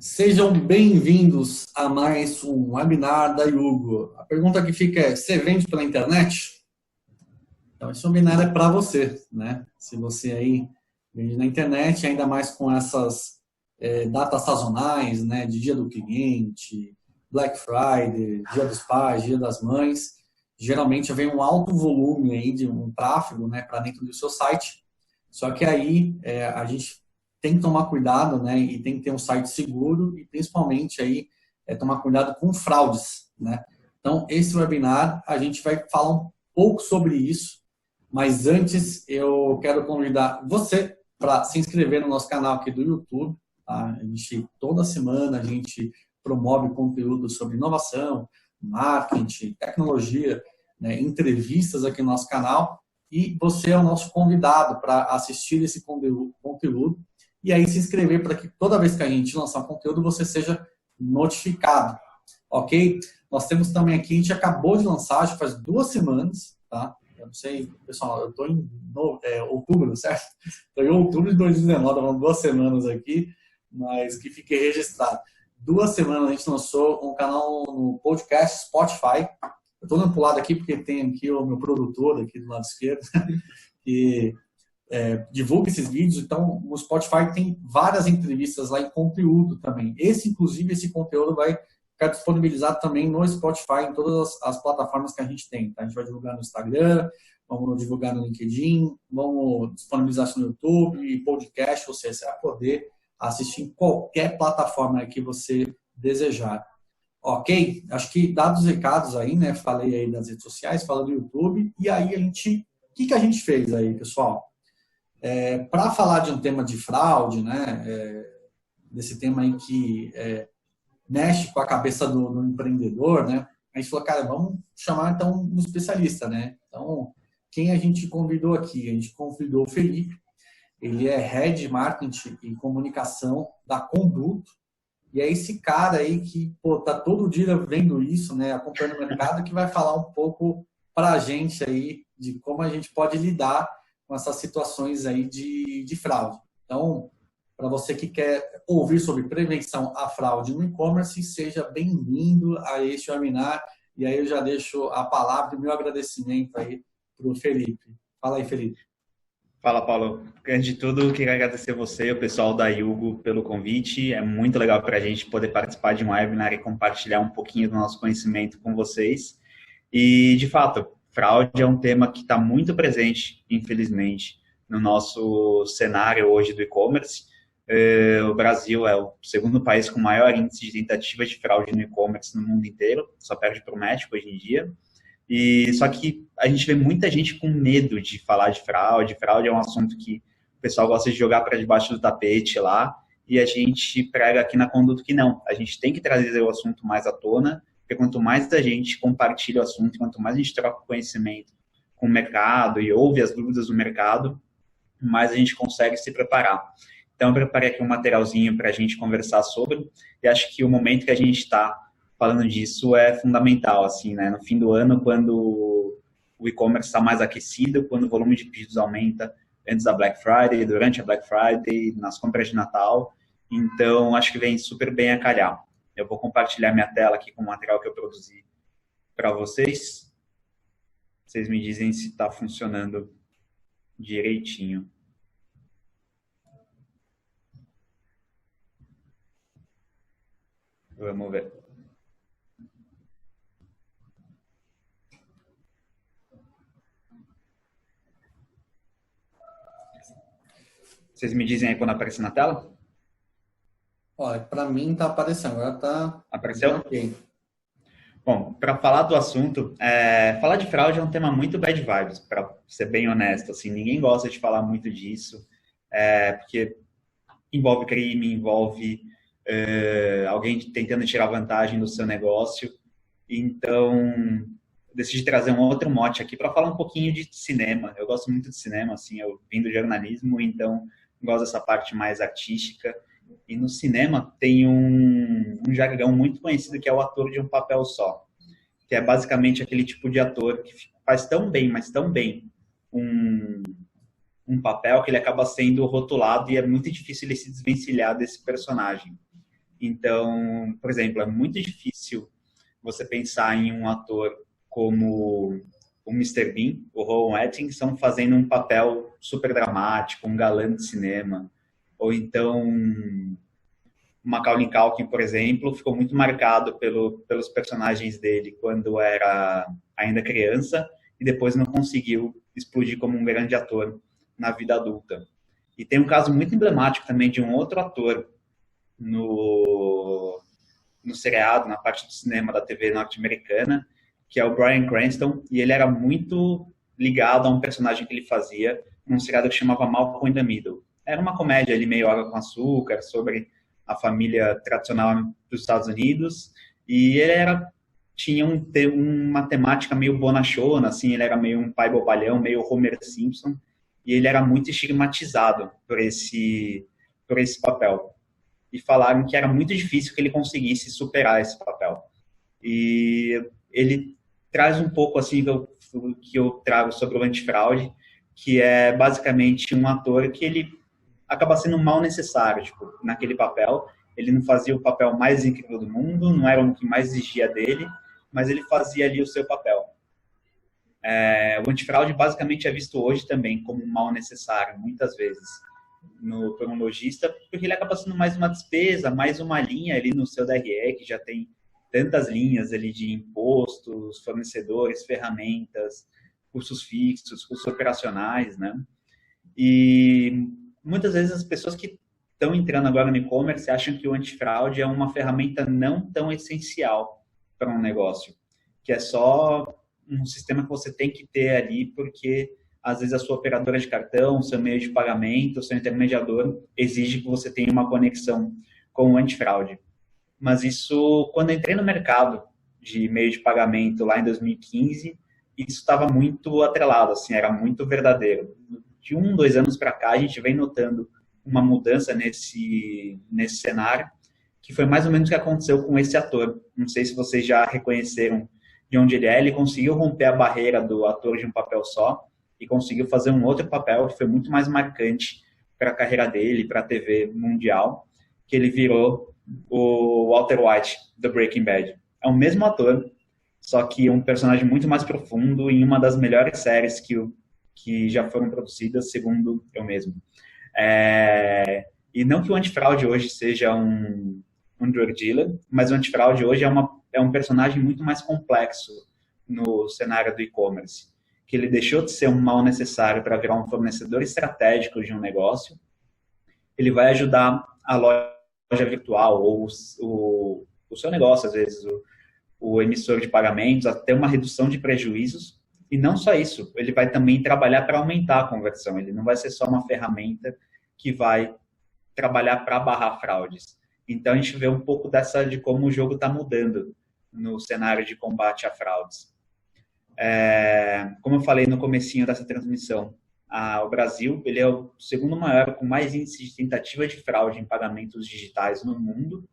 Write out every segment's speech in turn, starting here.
Sejam bem-vindos a mais um webinar da Yugo. A pergunta que fica é: você vende pela internet? Então, esse webinar é para você, né? Se você aí vende na internet, ainda mais com essas datas sazonais, né? De Dia do Cliente, Black Friday, Dia dos Pais, Dia das Mães, geralmente vem um alto volume aí de um tráfego, né? Para dentro do seu site. Só que aí a gente tem que tomar cuidado, né? E tem que ter um site seguro e principalmente aí tomar cuidado com fraudes, né? Então, esse webinar a gente vai falar um pouco sobre isso, mas antes eu quero convidar você para se inscrever no nosso canal aqui do YouTube, tá? A gente, toda semana a gente promove conteúdo sobre inovação, marketing, tecnologia, né? Entrevistas aqui no nosso canal e você é o nosso convidado para assistir esse conteúdo e aí se inscrever para que toda vez que a gente lançar um conteúdo você seja notificado, ok? Nós temos também aqui, a gente acabou de lançar, acho que faz 2 semanas, tá? Eu não sei, pessoal, eu estou em outubro, certo? Estou em outubro de 2019, falando 2 semanas aqui, mas que fique registrado. 2 semanas a gente lançou um canal no podcast Spotify. Eu estou dando para o lado aqui porque tem aqui o meu produtor aqui do lado esquerdo, que divulga esses vídeos. Então, o Spotify tem várias entrevistas lá em conteúdo também. Inclusive, esse conteúdo vai ficar disponibilizado também no Spotify, em todas as plataformas que a gente tem. Tá? A gente vai divulgar no Instagram, vamos divulgar no LinkedIn, vamos disponibilizar isso no YouTube, podcast, ou seja, você vai poder assistir em qualquer plataforma que você desejar. Ok? Acho que dados os recados aí, né? Falei aí das redes sociais, falei do YouTube, e aí o que a gente fez aí, pessoal? Para falar de um tema de fraude, né? Desse tema aí que mexe com a cabeça do empreendedor, né? A gente falou, cara, vamos chamar então um especialista, né? Então, quem a gente convidou aqui? A gente convidou o Felipe, ele é Head de Marketing e Comunicação da Conduto, e é esse cara aí que, pô, tá todo dia vendo isso, né? Acompanhando o mercado, que vai falar um pouco para a gente aí de como a gente pode lidar com essas situações aí de fraude. Então, para você que quer ouvir sobre prevenção à fraude no e-commerce, seja bem-vindo a este webinar. E aí eu já deixo a palavra e o meu agradecimento aí para o Felipe. Fala aí, Felipe. Fala, Paulo. Antes de tudo, queria agradecer você e o pessoal da Yugo pelo convite. É muito legal para a gente poder participar de um webinar e compartilhar um pouquinho do nosso conhecimento com vocês. E, de fato, fraude é um tema que está muito presente, infelizmente, no nosso cenário hoje do e-commerce. O Brasil é o segundo país com maior índice de tentativa de fraude no e-commerce no mundo inteiro, só perde para o México hoje em dia. E só que a gente vê muita gente com medo de falar de fraude. Fraude é um assunto que o pessoal gosta de jogar para debaixo do tapete lá, e a gente prega aqui na Conduto que não. A gente tem que trazer o assunto mais à tona, porque quanto mais a gente compartilha o assunto, quanto mais a gente troca conhecimento com o mercado e ouve as dúvidas do mercado, mais a gente consegue se preparar. Então, eu preparei aqui um materialzinho para a gente conversar sobre, e acho que o momento que a gente está falando disso é fundamental, assim, né? No fim do ano, quando o e-commerce está mais aquecido, quando o volume de pedidos aumenta antes da Black Friday, durante a Black Friday, nas compras de Natal. Então, acho que vem super bem a calhar. Eu vou compartilhar minha tela aqui com o material que eu produzi para vocês. Vocês me dizem se está funcionando direitinho. Vamos ver. Vocês me dizem aí quando aparecer na tela? Olha, para mim tá aparecendo, agora tá... Apareceu? Ok. Bom, para falar do assunto, falar de fraude é um tema muito bad vibes, para ser bem honesto, assim, ninguém gosta de falar muito disso, porque envolve crime, envolve alguém tentando tirar vantagem do seu negócio. Então, decidi trazer um outro mote aqui para falar um pouquinho de cinema. Eu gosto muito de cinema, assim, eu vim do jornalismo, então gosto dessa parte mais artística. E no cinema tem um jargão muito conhecido que é o ator de um papel só, que é basicamente aquele tipo de ator que faz tão bem, mas tão bem, um, um papel que ele acaba sendo rotulado e é muito difícil ele se desvencilhar desse personagem. Então, por exemplo, é muito difícil você pensar em um ator como o Mr. Bean, o Rowan Atkinson, fazendo um papel super dramático, um galã de cinema. Ou então, Macaulay Culkin, por exemplo, ficou muito marcado pelos personagens dele quando era ainda criança e depois não conseguiu explodir como um grande ator na vida adulta. E tem um caso muito emblemático também de um outro ator no seriado, na parte do cinema da TV norte-americana, que é o Bryan Cranston, e ele era muito ligado a um personagem que ele fazia num seriado que chamava Malcolm in the Middle. Era uma comédia ali meio água com açúcar, sobre a família tradicional dos Estados Unidos, e ele tinha uma temática meio bonachona, assim, ele era meio um pai bobalhão, meio Homer Simpson, e ele era muito estigmatizado por esse papel. E falaram que era muito difícil que ele conseguisse superar esse papel. E ele traz um pouco assim o que eu trago sobre o Antifraude, que é basicamente um ator que ele acaba sendo um mal necessário, tipo, naquele papel. Ele não fazia o papel mais incrível do mundo, não era o que mais exigia dele, mas ele fazia ali o seu papel. O Antifraude basicamente é visto hoje também como um mal necessário, muitas vezes, por um lojista, porque ele acaba sendo mais uma despesa, mais uma linha ali no seu DRE, que já tem tantas linhas ali de impostos, fornecedores, ferramentas, custos fixos, custos operacionais, né? E muitas vezes as pessoas que estão entrando agora no e-commerce acham que o antifraude é uma ferramenta não tão essencial para um negócio, que é só um sistema que você tem que ter ali porque às vezes a sua operadora de cartão, seu meio de pagamento, seu intermediador exige que você tenha uma conexão com o antifraude. Mas isso, quando eu entrei no mercado de meio de pagamento lá em 2015, isso estava muito atrelado, assim, era muito verdadeiro. De 2 anos para cá, a gente vem notando uma mudança nesse cenário, que foi mais ou menos o que aconteceu com esse ator. Não sei se vocês já reconheceram de onde ele é. Ele conseguiu romper a barreira do ator de um papel só e conseguiu fazer um outro papel que foi muito mais marcante para a carreira dele, para a TV mundial, que ele virou o Walter White, do Breaking Bad. É o mesmo ator, só que um personagem muito mais profundo em uma das melhores séries que já foram produzidas, segundo eu mesmo. E não que o antifraude hoje seja um drug dealer, mas o antifraude hoje é um personagem muito mais complexo no cenário do e-commerce, que ele deixou de ser um mal necessário para virar um fornecedor estratégico de um negócio. Ele vai ajudar a loja virtual ou o seu negócio, às vezes, o emissor de pagamentos, a ter uma redução de prejuízos. E não só isso, ele vai também trabalhar para aumentar a conversão. Ele não vai ser só uma ferramenta que vai trabalhar para barrar fraudes. Então, a gente vê um pouco de como o jogo está mudando no cenário de combate a fraudes. Como eu falei no comecinho dessa transmissão, o Brasil ele é o segundo maior com mais índice de tentativa de fraude em pagamentos digitais no mundo.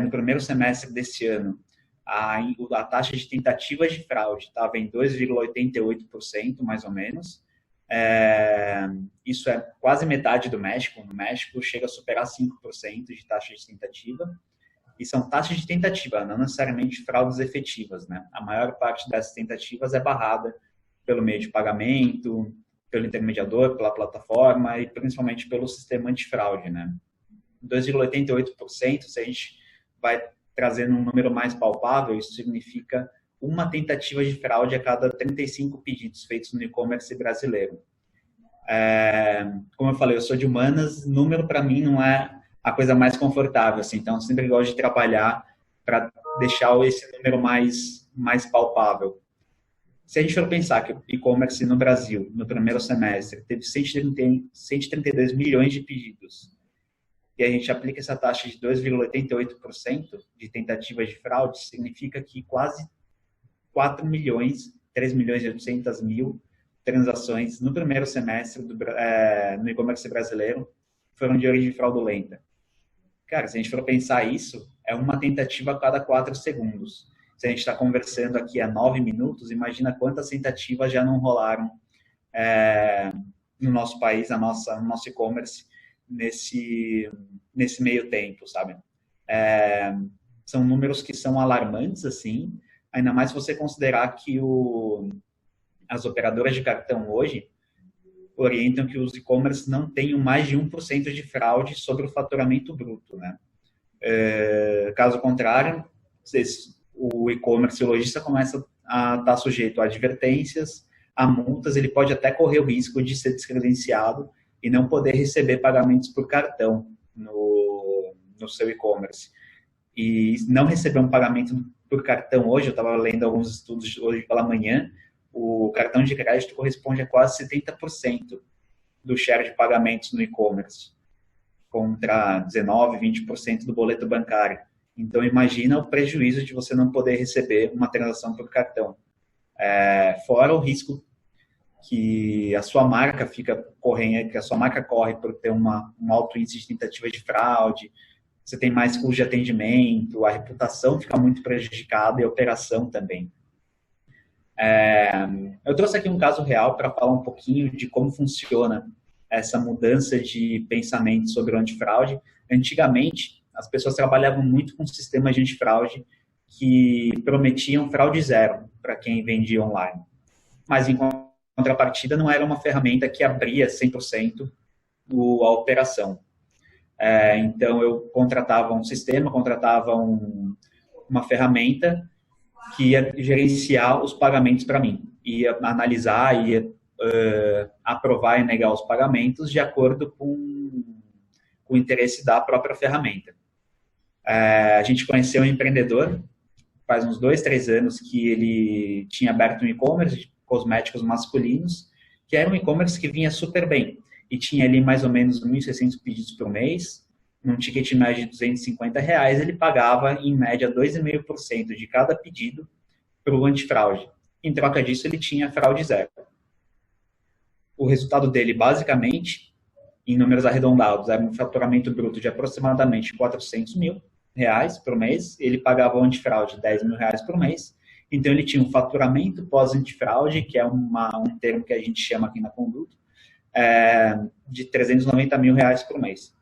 No primeiro semestre desse ano, a taxa de tentativas de fraude estava em 2,88%, mais ou menos. Isso é quase metade do México. No México chega a superar 5% de taxa de tentativa. E são taxas de tentativa, não necessariamente fraudes efetivas, né? A maior parte dessas tentativas é barrada pelo meio de pagamento, pelo intermediador, pela plataforma e principalmente pelo sistema antifraude, né? 2,88%, se a gente vai trazendo um número mais palpável, isso significa uma tentativa de fraude a cada 35 pedidos feitos no e-commerce brasileiro. Como eu falei, eu sou de humanas, número para mim não é a coisa mais confortável, assim, então eu sempre gosto de trabalhar para deixar esse número mais palpável. Se a gente for pensar que o e-commerce no Brasil, no primeiro semestre, teve 132 milhões de pedidos, e a gente aplica essa taxa de 2,88% de tentativas de fraude, significa que quase 4 milhões, 3 milhões e 800 mil transações no primeiro semestre no e-commerce brasileiro foram de origem fraudulenta. Cara, se a gente for pensar isso, é uma tentativa a cada 4 segundos. Se a gente está conversando aqui há 9 minutos, imagina quantas tentativas já não rolaram no nosso país, no nosso e-commerce, nesse meio tempo, sabe? São números que são alarmantes, assim, ainda mais se você considerar que as operadoras de cartão hoje orientam que os e-commerce não tenham mais de 1% de fraude sobre o faturamento bruto, né? Caso contrário, o e-commerce, o lojista começa a estar sujeito a advertências, a multas, ele pode até correr o risco de ser descredenciado e não poder receber pagamentos por cartão no seu e-commerce. E não receber um pagamento por cartão hoje, eu estava lendo alguns estudos hoje pela manhã, o cartão de crédito corresponde a quase 70% do share de pagamentos no e-commerce, contra 19%, 20% do boleto bancário. Então, imagina o prejuízo de você não poder receber uma transação por cartão. Fora o risco que a sua marca corre por ter um alto índice de tentativa de fraude, você tem mais custo de atendimento, a reputação fica muito prejudicada e a operação também. Eu trouxe aqui um caso real para falar um pouquinho de como funciona essa mudança de pensamento sobre o antifraude. Antigamente, as pessoas trabalhavam muito com sistemas de antifraude que prometiam fraude zero para quem vendia online. Mas, em contrapartida, não era uma ferramenta que abria 100% a operação. Então, eu contratava um sistema, contratava uma ferramenta que ia gerenciar os pagamentos para mim. Ia analisar, ia aprovar e negar os pagamentos de acordo com o interesse da própria ferramenta. A gente conheceu um empreendedor, faz uns 2, 3 anos, que ele tinha aberto um e-commerce de cosméticos masculinos, que era um e-commerce que vinha super bem. E tinha ali mais ou menos 1.600 pedidos por mês, num ticket médio de R$250, ele pagava em média 2,5% de cada pedido para o antifraude. Em troca disso, ele tinha fraude zero. O resultado dele, basicamente, em números arredondados, era um faturamento bruto de aproximadamente R$400 mil por mês. Ele pagava o antifraude R$10 mil por mês. Então, ele tinha um faturamento pós-antifraude, que é um termo que a gente chama aqui na Conduto, de R$390 mil por mês.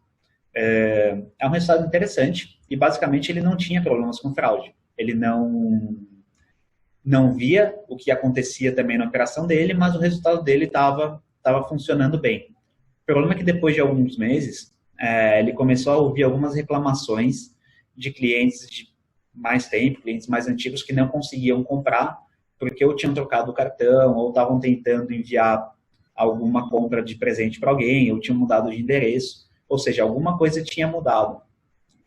É um resultado interessante e, basicamente, ele não tinha problemas com fraude. Ele não via o que acontecia também na operação dele, mas o resultado dele estava funcionando bem. O problema é que, depois de alguns meses, ele começou a ouvir algumas reclamações de clientes de mais tempo, clientes mais antigos, que não conseguiam comprar porque ou tinham trocado o cartão ou estavam tentando enviar alguma compra de presente para alguém, ou tinham mudado de endereço. Ou seja, alguma coisa tinha mudado.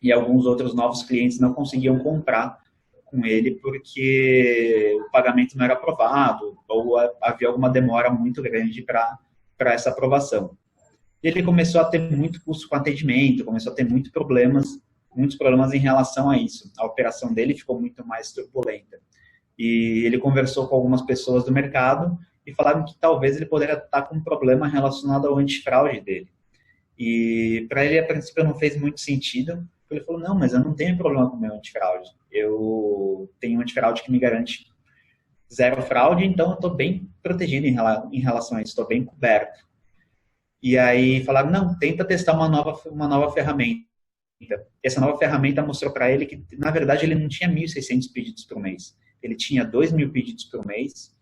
E alguns outros novos clientes não conseguiam comprar com ele porque o pagamento não era aprovado ou havia alguma demora muito grande para essa aprovação. E ele começou a ter muito custo com atendimento, começou a ter muitos problemas em relação a isso. A operação dele ficou muito mais turbulenta. E ele conversou com algumas pessoas do mercado e falaram que talvez ele poderia estar com um problema relacionado ao antifraude dele. E para ele, a princípio, não fez muito sentido. Ele falou, não, mas eu não tenho problema com o meu antifraude. Eu tenho um antifraude que me garante zero fraude, então eu estou bem protegido em relação a isso, estou bem coberto. E aí falaram, não, tenta testar uma nova ferramenta. Essa nova ferramenta mostrou para ele que, na verdade, ele não tinha 1.600 pedidos por mês. Ele tinha 2.000 pedidos por mês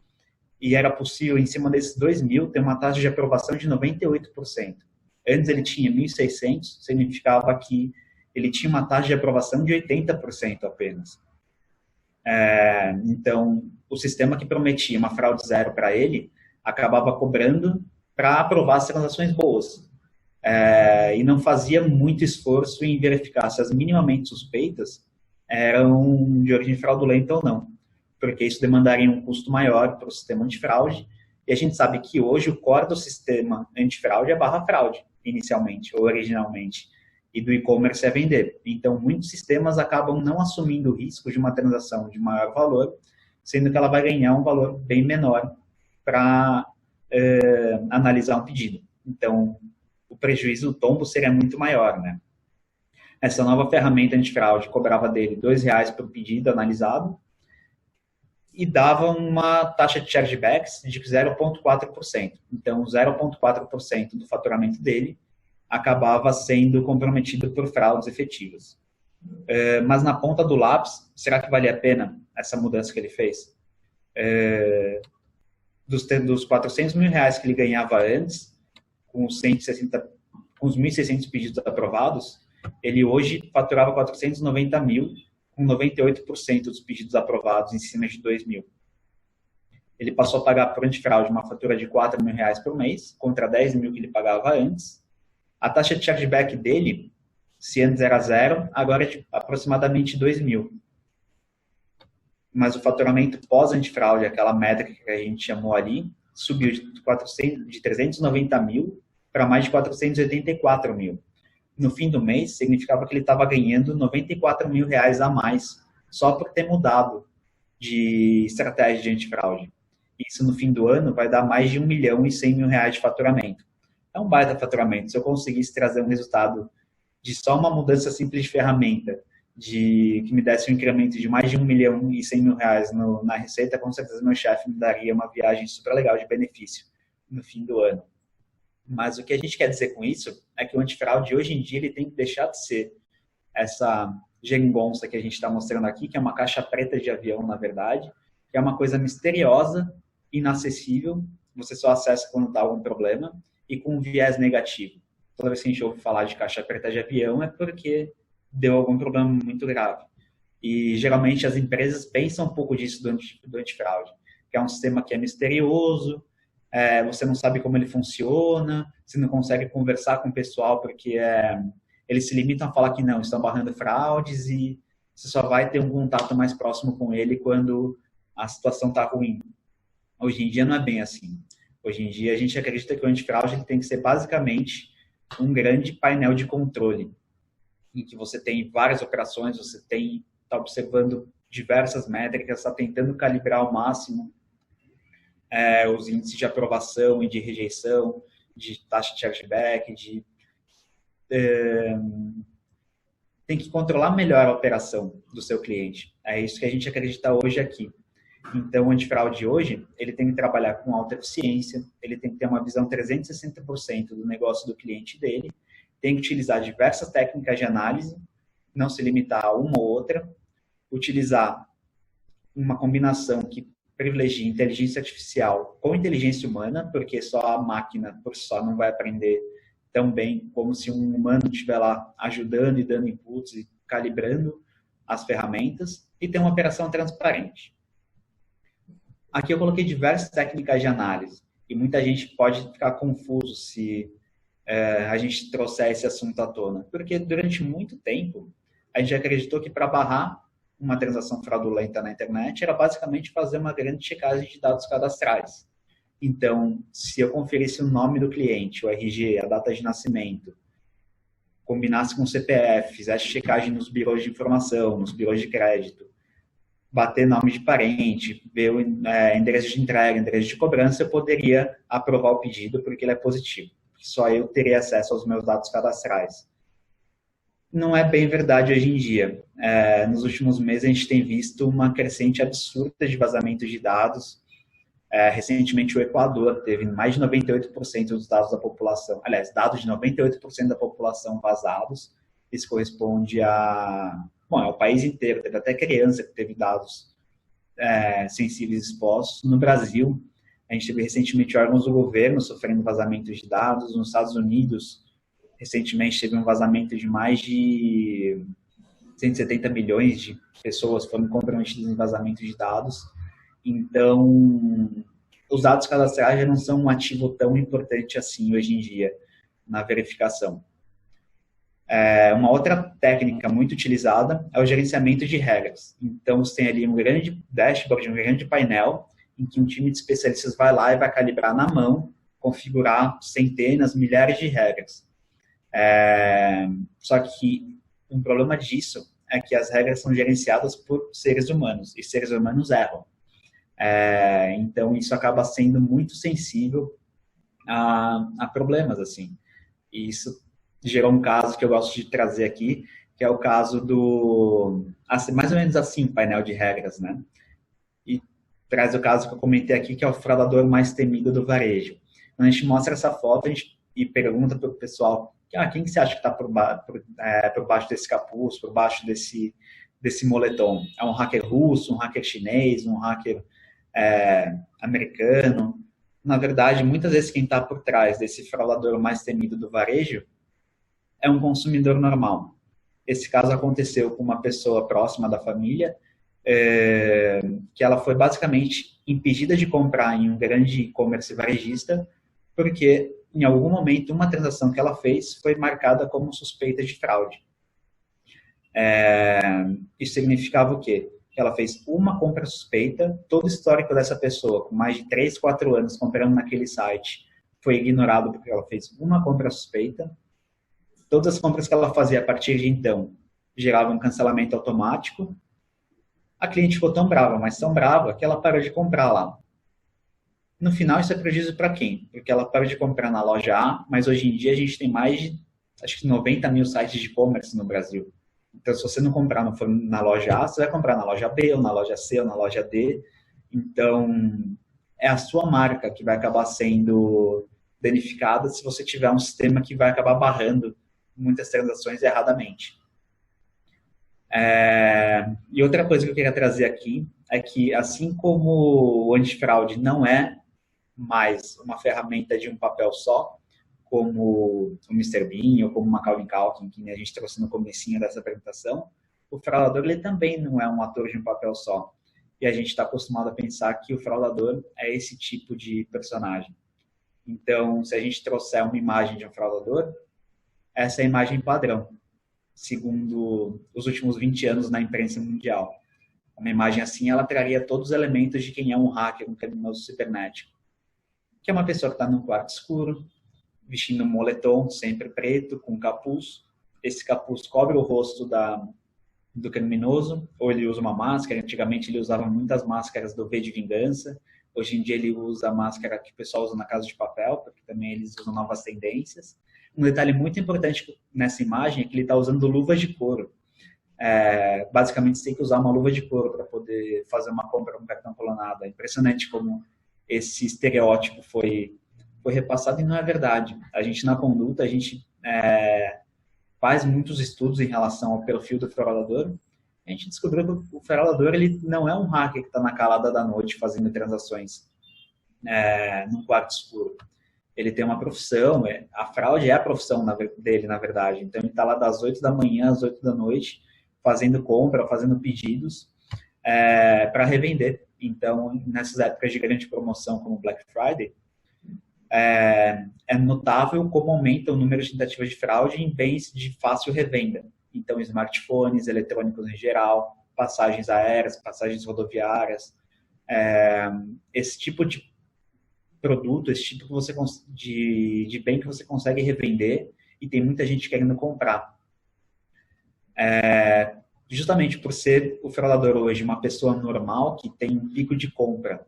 e era possível, em cima desses 2.000, ter uma taxa de aprovação de 98%. Antes ele tinha 1.600, significava que ele tinha uma taxa de aprovação de 80% apenas. Então, o sistema que prometia uma fraude zero para ele, acabava cobrando para aprovar as transações boas. E não fazia muito esforço em verificar se as minimamente suspeitas eram de origem fraudulenta ou não, porque isso demandaria um custo maior para o sistema antifraude, e a gente sabe que hoje o core do sistema antifraude é barra fraude, inicialmente ou originalmente, e do e-commerce é vender. Então, muitos sistemas acabam não assumindo o risco de uma transação de maior valor, sendo que ela vai ganhar um valor bem menor para analisar um pedido. Então, o prejuízo, o tombo seria muito maior, né? Essa nova ferramenta antifraude cobrava dele R$2 por pedido analisado e dava uma taxa de chargebacks de 0,4%. Então, 0,4% do faturamento dele acabava sendo comprometido por fraudes efetivas. Mas na ponta do lápis, será que valia a pena essa mudança que ele fez? Dos 400 mil reais que ele ganhava antes, com os 160, com os 1.600 pedidos aprovados, ele hoje faturava 490 mil, com 98% dos pedidos aprovados em cima de 2 mil. Ele passou a pagar por antifraude uma fatura de 4 mil reais por mês, contra 10 mil que ele pagava antes. A taxa de chargeback dele, se antes era 0, agora é de aproximadamente 2 mil. Mas o faturamento pós-antifraude, aquela métrica que a gente chamou ali, subiu de 390 mil para mais de 484 mil. No fim do mês, significava que ele estava ganhando 94 mil reais a mais, só por ter mudado de estratégia de antifraude. Isso no fim do ano vai dar mais de 1 milhão e 100 mil reais de faturamento. É um baita faturamento. Se eu conseguisse trazer um resultado de só uma mudança simples de ferramenta, que me desse um incremento de mais de 1 milhão e 100 mil reais na receita, com certeza meu chefe me daria uma viagem super legal de benefício no fim do ano. Mas o que a gente quer dizer com isso é que o antifraude, hoje em dia, ele tem que deixar de ser essa geringonça que a gente está mostrando aqui, que é uma caixa preta de avião, na verdade, que é uma coisa misteriosa, inacessível, você só acessa quando dá algum problema, e com um viés negativo. Toda vez que a gente ouve falar de caixa preta de avião é porque deu algum problema muito grave. E geralmente as empresas pensam um pouco disso do antifraude, que é um sistema que é misterioso, você não sabe como ele funciona, você não consegue conversar com o pessoal porque eles se limitam a falar que não, estão barrando fraudes e você só vai ter um contato mais próximo com ele quando a situação está ruim. Hoje em dia não é bem assim. Hoje em dia a gente acredita que o antifraude tem que ser basicamente um grande painel de controle, em que você tem várias operações, você está observando diversas métricas, está tentando calibrar ao máximo os índices de aprovação e de rejeição, de taxa de chargeback, tem que controlar melhor a operação do seu cliente. É isso que a gente acredita hoje aqui. Então, o antifraude hoje, ele tem que trabalhar com alta eficiência, ele tem que ter uma visão 360% do negócio do cliente dele, tem que utilizar diversas técnicas de análise, não se limitar a uma ou outra, utilizar uma combinação que privilegie inteligência artificial com inteligência humana, porque só a máquina por si só não vai aprender tão bem como se um humano estiver lá ajudando e dando inputs e calibrando as ferramentas, e ter uma operação transparente. Aqui eu coloquei diversas técnicas de análise, e muita gente pode ficar confuso se a gente trouxer esse assunto à tona, porque durante muito tempo a gente acreditou que para barrar uma transação fraudulenta na internet era basicamente fazer uma grande checagem de dados cadastrais. Então, se eu conferisse o nome do cliente, o RG, a data de nascimento, combinasse com o CPF, fizesse checagem nos birôs de informação, nos birôs de crédito, bater nome de parente, ver o endereço de entrega, endereço de cobrança, eu poderia aprovar o pedido porque ele é positivo. Só eu teria acesso aos meus dados cadastrais. Não é bem verdade hoje em dia. Nos últimos meses, a gente tem visto uma crescente absurda de vazamento de dados. Recentemente, o Equador teve mais de 98% dos dados da população, aliás, dados de 98% da população vazados. Isso corresponde ao país inteiro. Teve até criança que teve dados sensíveis expostos. No Brasil, a gente teve recentemente órgãos do governo sofrendo vazamentos de dados. Nos Estados Unidos, recentemente teve um vazamento de mais de 170 milhões de pessoas foram comprometidas em vazamento de dados. Então, os dados cadastrais já não são um ativo tão importante assim hoje em dia na verificação. Uma outra técnica muito utilizada é o gerenciamento de regras. Então, você tem ali um grande dashboard, um grande painel, em que um time de especialistas vai lá e vai calibrar na mão, configurar centenas, milhares de regras. Só que um problema disso é que as regras são gerenciadas por seres humanos, e seres humanos erram. Então, isso acaba sendo muito sensível a problemas, assim. E isso gerou um caso que eu gosto de trazer aqui, que é o caso mais ou menos assim, painel de regras, né? E traz o caso que eu comentei aqui, que é o fraudador mais temido do varejo. Quando a gente mostra essa foto e pergunta para o pessoal Quem que você acha que está por baixo desse capuz, por baixo desse moletom? É um hacker russo, um hacker chinês, um hacker americano? Na verdade, muitas vezes quem está por trás desse fraudador mais temido do varejo é um consumidor normal. Esse caso aconteceu com uma pessoa próxima da família, que ela foi basicamente impedida de comprar em um grande e-commerce varejista, porque em algum momento uma transação que ela fez foi marcada como suspeita de fraude. Isso significava o quê? Que ela fez uma compra suspeita, todo o histórico dessa pessoa, com mais de 3, 4 anos comprando naquele site, foi ignorado porque ela fez uma compra suspeita. Todas as compras que ela fazia a partir de então geravam um cancelamento automático. A cliente ficou tão brava, mas tão brava, que ela parou de comprar lá. No final, isso é prejuízo para quem? Porque ela parou de comprar na loja A, mas hoje em dia a gente tem mais de, acho que 90 mil sites de e-commerce no Brasil. Então, se você não comprar na loja A, você vai comprar na loja B, ou na loja C, ou na loja D. Então, é a sua marca que vai acabar sendo danificada se você tiver um sistema que vai acabar barrando muitas transações erradamente. E outra coisa que eu queria trazer aqui é que, assim como o antifraude não é mais uma ferramenta de um papel só, como o Mr. Bean ou como o Macaulay Culkin, que a gente trouxe no comecinho dessa apresentação, o fraudador ele também não é um ator de um papel só. E a gente está acostumado a pensar que o fraudador é esse tipo de personagem. Então, se a gente trouxer uma imagem de um fraudador, essa é a imagem padrão, segundo os últimos 20 anos na imprensa mundial. Uma imagem assim, ela traria todos os elementos de quem é um hacker, um criminoso cibernético. Que é uma pessoa que está num quarto escuro, vestindo um moletom sempre preto, com capuz. Esse capuz cobre o rosto do criminoso, ou ele usa uma máscara. Antigamente ele usava muitas máscaras do V de Vingança. Hoje em dia ele usa a máscara que o pessoal usa na Casa de Papel, porque também eles usam novas tendências. Um detalhe muito importante nessa imagem é que ele está usando luvas de couro. Basicamente, você tem que usar uma luva de couro para poder fazer uma compra com cartão clonado. É impressionante como esse estereótipo foi repassado e não é verdade. A gente, na conduta, a gente faz muitos estudos em relação ao perfil do fraudador. A gente descobriu que o fraudador ele não é um hacker que está na calada da noite fazendo transações num quarto escuro. Ele tem uma profissão, a fraude é a profissão dele, na verdade. Então, ele está lá das 8 da manhã às 8 da noite, fazendo compra, fazendo pedidos para revender. Então, nessas épocas de grande promoção, como Black Friday, é notável como aumenta o número de tentativas de fraude em bens de fácil revenda. Então, smartphones, eletrônicos em geral, passagens aéreas, passagens rodoviárias, esse tipo de produto, esse tipo de bem que você consegue revender e tem muita gente querendo comprar. Justamente por ser o fraudador hoje uma pessoa normal que tem um pico de compra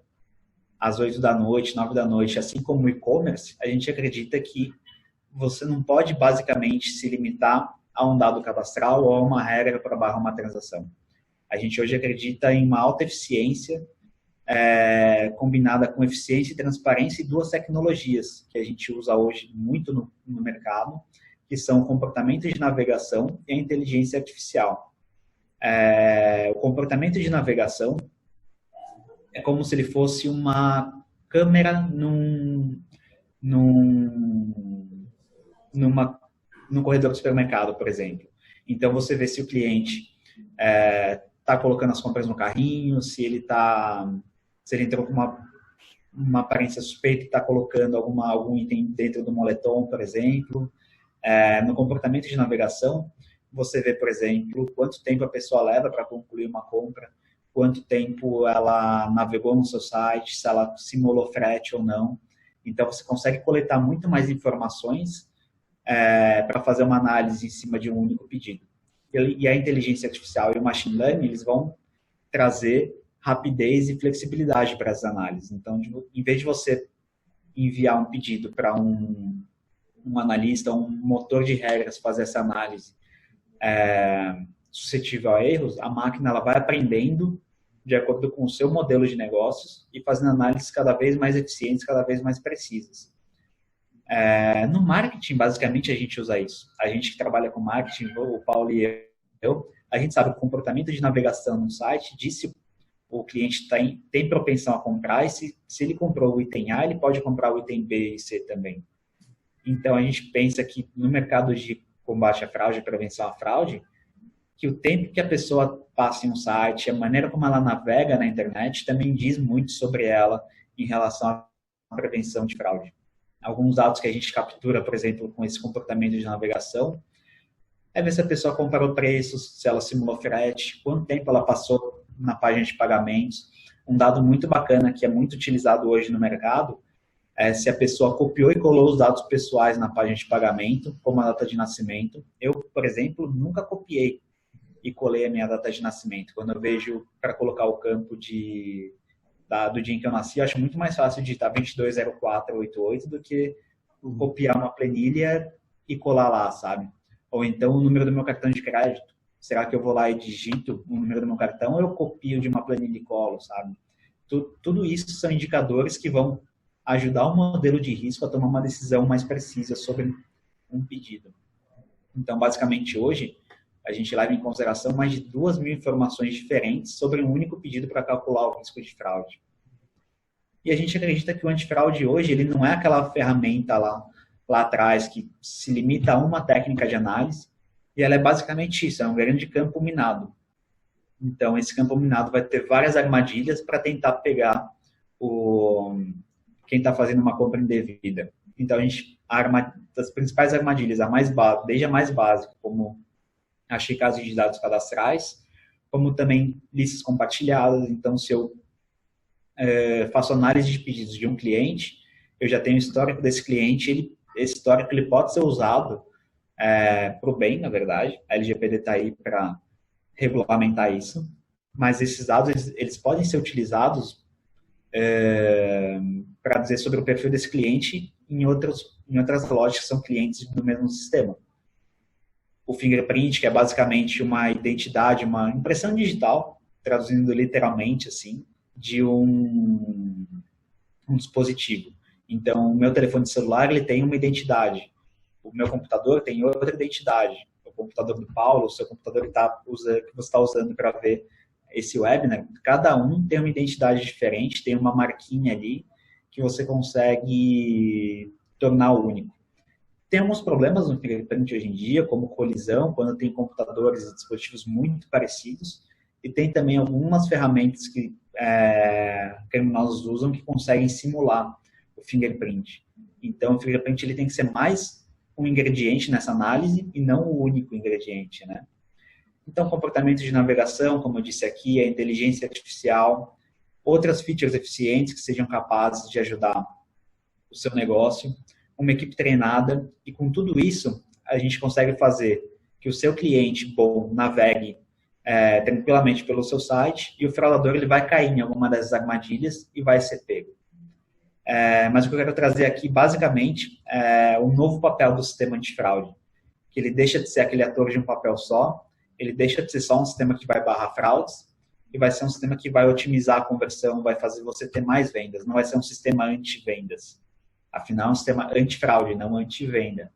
às 8 da noite, 9 da noite, assim como o e-commerce, a gente acredita que você não pode basicamente se limitar a um dado cadastral ou a uma regra para barrar uma transação. A gente hoje acredita em uma alta eficiência combinada com eficiência e transparência e duas tecnologias que a gente usa hoje muito no mercado, que são o comportamento de navegação e a inteligência artificial. O comportamento de navegação é como se ele fosse uma câmera num corredor do supermercado, por exemplo. Então, você vê se o cliente está colocando as compras no carrinho, se ele entrou com uma aparência suspeita e está colocando algum item dentro do moletom, por exemplo. No comportamento de navegação, você vê, por exemplo, quanto tempo a pessoa leva para concluir uma compra, quanto tempo ela navegou no seu site, se ela simulou frete ou não. Então, você consegue coletar muito mais informações para fazer uma análise em cima de um único pedido. E a inteligência artificial e o machine learning, eles vão trazer rapidez e flexibilidade para as análises. Então, em vez de você enviar um pedido para um analista, um motor de regras fazer essa análise suscetível a erros, a máquina ela vai aprendendo de acordo com o seu modelo de negócios e fazendo análises cada vez mais eficientes, cada vez mais precisas. No marketing, basicamente, a gente usa isso. A gente que trabalha com marketing, o Paulo e eu, a gente sabe o comportamento de navegação no site, diz se o cliente tem propensão a comprar, e se ele comprou o item A, ele pode comprar o item B e C também. Então, a gente pensa que no mercado de combate à fraude, prevenção à fraude, que o tempo que a pessoa passa em um site, a maneira como ela navega na internet, também diz muito sobre ela em relação à prevenção de fraude. Alguns dados que a gente captura, por exemplo, com esse comportamento de navegação, é ver se a pessoa comparou preços, se ela simulou frete, quanto tempo ela passou na página de pagamentos. Um dado muito bacana que é muito utilizado hoje no mercado é se a pessoa copiou e colou os dados pessoais na página de pagamento, como a data de nascimento. Eu, por exemplo, nunca copiei e colei a minha data de nascimento. Quando eu vejo para colocar o campo do dia em que eu nasci, eu acho muito mais fácil digitar 220488 do que copiar uma planilha e colar lá, sabe? Ou então o número do meu cartão de crédito. Será que eu vou lá e digito o número do meu cartão ou eu copio de uma planilha e colo, sabe? Tudo isso são indicadores que vão ajudar o modelo de risco a tomar uma decisão mais precisa sobre um pedido. Então, basicamente, hoje, a gente leva em consideração mais de 2.000 informações diferentes sobre um único pedido para calcular o risco de fraude. E a gente acredita que o antifraude hoje, ele não é aquela ferramenta lá atrás que se limita a uma técnica de análise, e ela é basicamente isso, é um grande campo minado. Então, esse campo minado vai ter várias armadilhas para tentar pegar quem está fazendo uma compra indevida. Então, das principais armadilhas, desde a mais básica, como a checagem de dados cadastrais, como também listas compartilhadas. Então, se eu faço análise de pedidos de um cliente, eu já tenho o histórico desse cliente, esse histórico ele pode ser usado para o bem, na verdade. A LGPD está aí para regulamentar isso, mas esses dados eles podem ser utilizados para dizer sobre o perfil desse cliente em outras lojas que são clientes do mesmo sistema. O fingerprint, que é basicamente uma identidade, uma impressão digital, traduzindo literalmente assim, de um dispositivo. Então, o meu telefone celular ele tem uma identidade, o meu computador tem outra identidade, o computador do Paulo, o seu computador que você está usando para ver esse webinar, cada um tem uma identidade diferente, tem uma marquinha ali que você consegue tornar único. Tem alguns problemas no fingerprint hoje em dia, como colisão, quando tem computadores e dispositivos muito parecidos, e tem também algumas ferramentas que criminosos usam que conseguem simular o fingerprint. Então, o fingerprint ele tem que ser mais um ingrediente nessa análise e não o único ingrediente, né? Então, comportamento de navegação, como eu disse aqui, a inteligência artificial, outras features eficientes que sejam capazes de ajudar o seu negócio, uma equipe treinada, e com tudo isso, a gente consegue fazer que o seu cliente bom navegue tranquilamente pelo seu site e o fraudador ele vai cair em alguma dessas armadilhas e vai ser pego. Mas o que eu quero trazer aqui, basicamente, é um novo papel do sistema antifraude, que ele deixa de ser aquele ator de um papel só, ele deixa de ser só um sistema que vai barrar fraudes e vai ser um sistema que vai otimizar a conversão, vai fazer você ter mais vendas, não vai ser um sistema anti-vendas. Afinal, é um sistema antifraude, não anti-venda.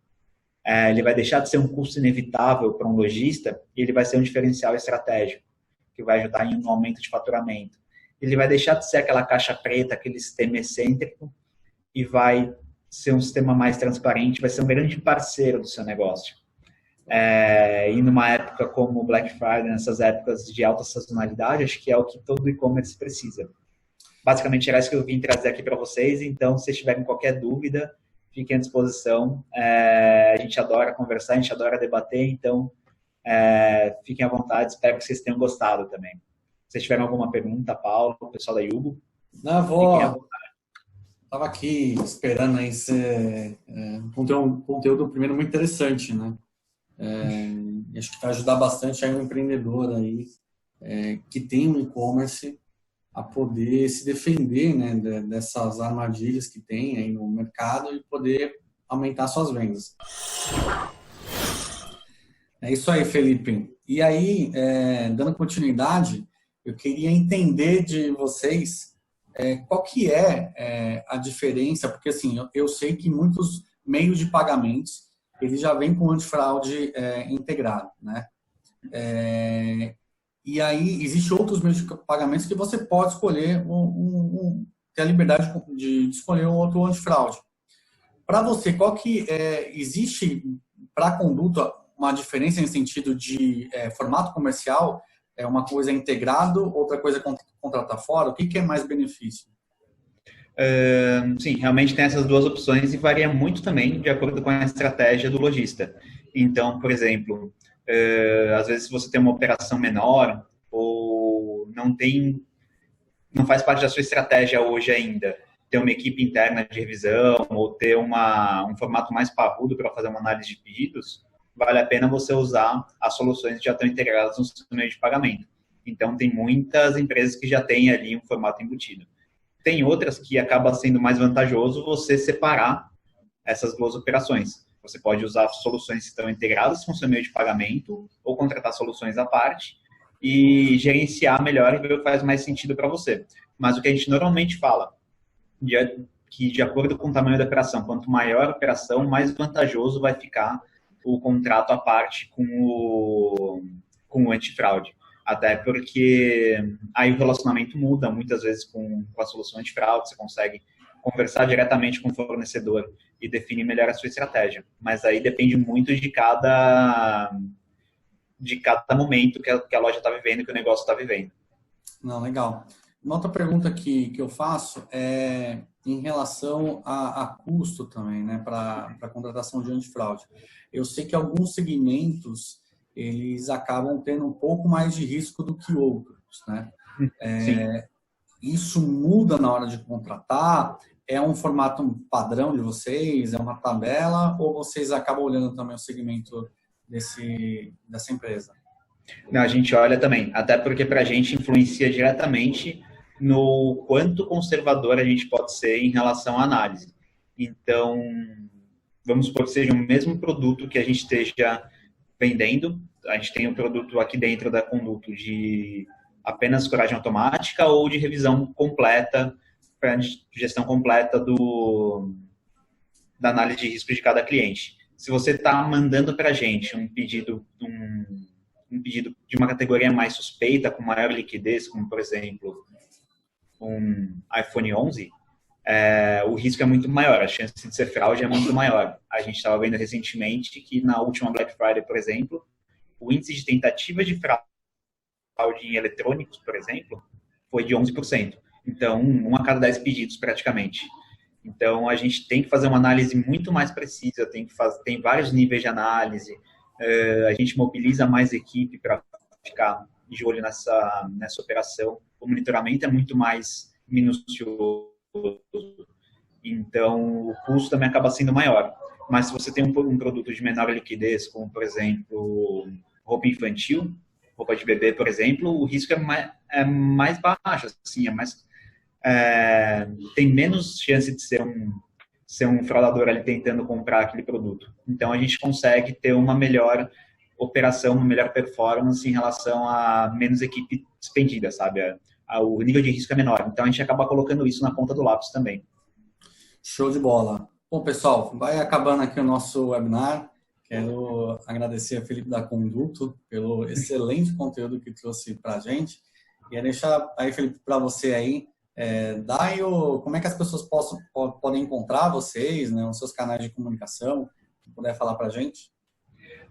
Ele vai deixar de ser um custo inevitável para um lojista e ele vai ser um diferencial estratégico, que vai ajudar em um aumento de faturamento. Ele vai deixar de ser aquela caixa preta, aquele sistema excêntrico, e vai ser um sistema mais transparente, vai ser um grande parceiro do seu negócio. E numa época como Black Friday, nessas épocas de alta sazonalidade, acho que é o que todo e-commerce precisa. Basicamente era isso que eu vim trazer aqui para vocês, então se vocês tiverem qualquer dúvida, fiquem à disposição. A gente adora conversar, a gente adora debater, então fiquem à vontade, espero que vocês tenham gostado também. Se vocês tiverem alguma pergunta, Paulo, o pessoal da Yugo, fiquem à vontade. Estava aqui esperando aí um conteúdo primeiro muito interessante, né? Acho que vai ajudar bastante aí um empreendedor aí que tem um e-commerce a poder se defender, né, dessas armadilhas que tem aí no mercado e poder aumentar suas vendas. É isso aí, Felipe. E aí, dando continuidade, eu queria entender de vocês qual que é a diferença, porque assim, eu sei que muitos meio de pagamentos, ele já vem com antifraude integrado, né? E aí, existem outros meios de pagamentos que você pode escolher, ter a liberdade de escolher um outro antifraude. Para você, qual que existe para a conduta uma diferença em sentido de formato comercial? É uma coisa integrado, outra coisa contratar fora? O que é mais benefício? Sim, realmente tem essas duas opções e varia muito também de acordo com a estratégia do lojista. Então, por exemplo, às vezes se você tem uma operação menor ou não faz parte da sua estratégia hoje ainda, ter uma equipe interna de revisão ou ter um formato mais parrudo para fazer uma análise de pedidos, vale a pena você usar as soluções que já estão integradas no seu meio de pagamento. Então, tem muitas empresas que já têm ali um formato embutido. Tem outras que acaba sendo mais vantajoso você separar essas duas operações. Você pode usar soluções que estão integradas com o seu meio de pagamento ou contratar soluções à parte e gerenciar melhor e ver o que faz mais sentido para você. Mas o que a gente normalmente fala, que de acordo com o tamanho da operação, quanto maior a operação, mais vantajoso vai ficar o contrato à parte com o antifraude. Até porque aí o relacionamento muda muitas vezes com a solução antifraude, você consegue conversar diretamente com o fornecedor e definir melhor a sua estratégia. Mas aí depende muito de cada momento que a loja está vivendo, que o negócio está vivendo. Não, legal. Uma outra pergunta que eu faço é em relação a custo também, né, para a contratação de antifraude. Eu sei que alguns segmentos eles acabam tendo um pouco mais de risco do que outros, né? Isso muda na hora de contratar? É um formato padrão de vocês? É uma tabela? Ou vocês acabam olhando também o segmento dessa empresa? Não, a gente olha também, até porque para a gente influencia diretamente no quanto conservador a gente pode ser em relação à análise. Então, vamos supor que seja o mesmo produto que a gente esteja vendendo, a gente tem um produto aqui dentro da Conduto de apenas coragem automática ou de revisão completa, para gestão completa da análise de risco de cada cliente. Se você está mandando para a gente um pedido de uma categoria mais suspeita, com maior liquidez, como, por exemplo, um iPhone 11, o risco é muito maior, a chance de ser fraude é muito maior. A gente estava vendo recentemente que na última Black Friday, por exemplo, o índice de tentativa de fraude em eletrônicos, por exemplo, foi de 11%. Então, 1 a cada 10 pedidos, praticamente. Então, a gente tem que fazer uma análise muito mais precisa, tem vários níveis de análise, a gente mobiliza mais equipe para ficar de olho nessa operação. O monitoramento é muito mais minucioso, então o custo também acaba sendo maior. Mas se você tem um produto de menor liquidez, como, por exemplo, roupa infantil, roupa de bebê, por exemplo, o risco é mais baixo, assim, tem menos chance de ser um fraudador ali tentando comprar aquele produto. Então, a gente consegue ter uma melhor operação, uma melhor performance em relação a menos equipe despendida, sabe? O nível de risco é menor. Então, a gente acaba colocando isso na ponta do lápis também. Show de bola. Bom, pessoal, vai acabando aqui o nosso webinar. Quero agradecer a Felipe da Conduto pelo excelente conteúdo que trouxe para a gente. E deixar aí, Felipe, para você aí, como é que as pessoas podem encontrar vocês, né, os seus canais de comunicação, se puder falar para a gente.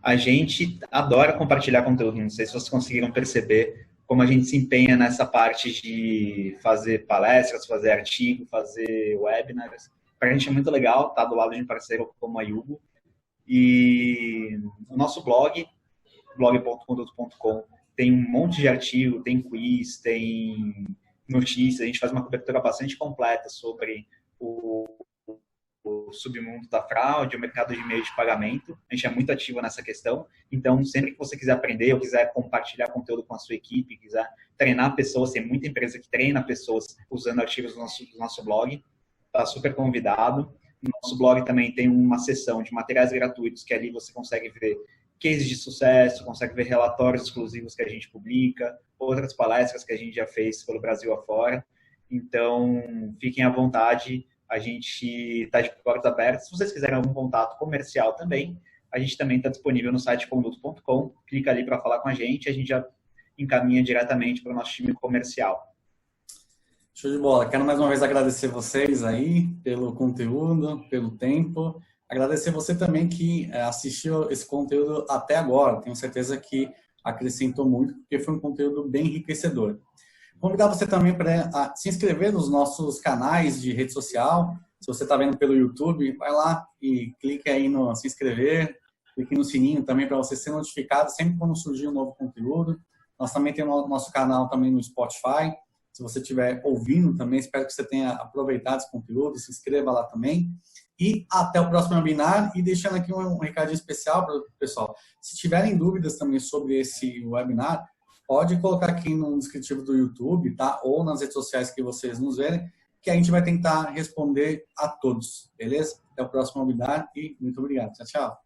A gente adora compartilhar conteúdo, não sei se vocês conseguiram perceber como a gente se empenha nessa parte de fazer palestras, fazer artigo, fazer webinars. Para a gente é muito legal estar do lado de um parceiro como a Yugo. E o nosso blog, blog.conduto.com, tem um monte de artigo, tem quiz, tem notícias, a gente faz uma cobertura bastante completa sobre o submundo da fraude, o mercado de meio de pagamento. A gente é muito ativo nessa questão. Então, sempre que você quiser aprender ou quiser compartilhar conteúdo com a sua equipe, quiser treinar pessoas, tem muita empresa que treina pessoas usando artigos do nosso blog, está super convidado. No nosso blog também tem uma seção de materiais gratuitos, que ali você consegue ver cases de sucesso, consegue ver relatórios exclusivos que a gente publica, outras palestras que a gente já fez pelo Brasil afora. Então, fiquem à vontade. a gente está de portas abertas. Se vocês quiserem algum contato comercial também, a gente também está disponível no site conduto.com. Clica ali para falar com a gente já encaminha diretamente para o nosso time comercial. Show de bola. Quero mais uma vez agradecer vocês aí pelo conteúdo, pelo tempo. Agradecer você também que assistiu esse conteúdo até agora. Tenho certeza que acrescentou muito, porque foi um conteúdo bem enriquecedor. Convidar você também para se inscrever nos nossos canais de rede social. Se você está vendo pelo YouTube, vai lá e clique aí no se inscrever, clique no sininho também para você ser notificado sempre quando surgir um novo conteúdo. Nós também temos o nosso canal também no Spotify. Se você estiver ouvindo também, espero que você tenha aproveitado esse conteúdo, se inscreva lá também. E até o próximo webinar. E deixando aqui um recadinho especial para o pessoal. Se tiverem dúvidas também sobre esse webinar, pode colocar aqui no descritivo do YouTube, tá? Ou nas redes sociais que vocês nos verem, que a gente vai tentar responder a todos, beleza? Até o próximo webinar e muito obrigado. Tchau, tchau.